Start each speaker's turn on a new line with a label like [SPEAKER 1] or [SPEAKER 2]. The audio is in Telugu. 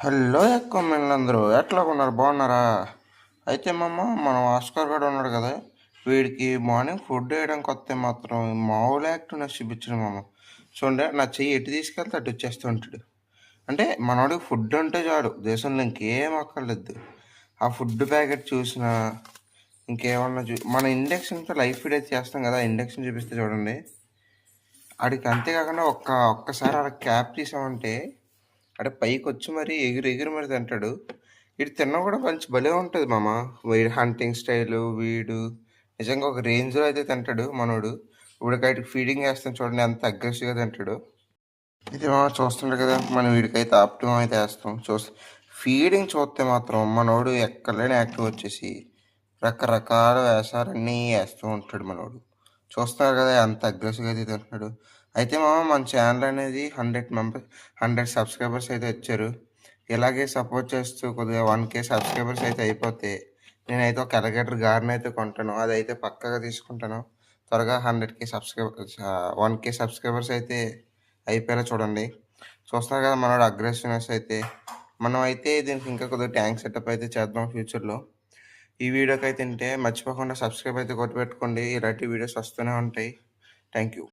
[SPEAKER 1] హలో ఎక్కువ మిమ్మల్ని ఎట్లా ఉన్నారు బాగున్నారా? అయితే మనం ఆస్కార్ గడు ఉన్నాడు కదా, వీడికి మార్నింగ్ ఫుడ్ వేయడానికి వస్తే మాత్రం మామూలు యాక్టివ్నెస్ చూపించడు మామ. చూడండి, నా చెయ్యి ఎటు తీసుకెళ్తే అటు వచ్చేస్తూ ఉంటాడు. అంటే మనోడికి ఫుడ్ ఉంటే చాలు, దేశంలో ఇంకేం అక్కర్లేదు. ఆ ఫుడ్ ప్యాకెట్ చూసినా ఇంకేమన్నా మన ఇండక్షన్ లైఫ్ ఫీడ్ అయితే చేస్తాం కదా, ఇండక్షన్ చూపిస్తే చూడండి, ఆడికి అంతేకాకుండా ఒక్కసారి అలా క్యాప్ తీసామంటే అంటే పైకొచ్చి మరి ఎగిరి ఎగిరి మరి తింటాడు. వీడు తిన్నా కూడా మంచి భలే ఉంటుంది మామ. వీడి హంటింగ్ స్టైలు వీడు నిజంగా ఒక రేంజ్లో అయితే తింటాడు మనోడు. వీడికైతే ఫీడింగ్ వేస్తాం చూడండి, ఎంత అగ్రెసివ్గా తింటాడు. ఇది మామ చూస్తుండే కదా, మనం వీడికైతే ఆప్టిమం అయితే వేస్తాం. ఫీడింగ్ చూస్తే మాత్రం మనోడు ఎక్కడలేని యాక్టివ్ వచ్చేసి రకరకాల వేషాలన్నీ వేస్తూ ఉంటాడు మనోడు. చూస్తున్నారు కదా ఎంత అగ్రెసివ్గా అయితే తింటున్నాడు. అయితే మన ఛానల్ అనేది 100 సబ్స్క్రైబర్స్ అయితే వచ్చారు. ఇలాగే సపోర్ట్ చేస్తూ కొద్దిగా 1K సబ్స్క్రైబర్స్ అయితే అయిపోతే నేనైతే ఒక ఎలగేటర్ గార్ని అయితే కొంటాను. అదైతే పక్కగా తీసుకుంటాను. త్వరగా 1K సబ్స్క్రైబర్స్ అయితే అయిపోయేలా చూడండి. చూస్తున్నారు కదా మనోడు అగ్రెసివ్నెస్ అయితే. మనం అయితే దీనికి ఇంకా కొద్దిగా ట్యాంక్ సెటప్ అయితే చేద్దాం ఫ్యూచర్లో. ఈ వీడియోకి అయితే మర్చిపోకుండా సబ్స్క్రైబ్ అయితే కొట్టి పెట్టుకోండి. ఇలాంటి వీడియోస్ వస్తూనే ఉంటాయి. Thank you.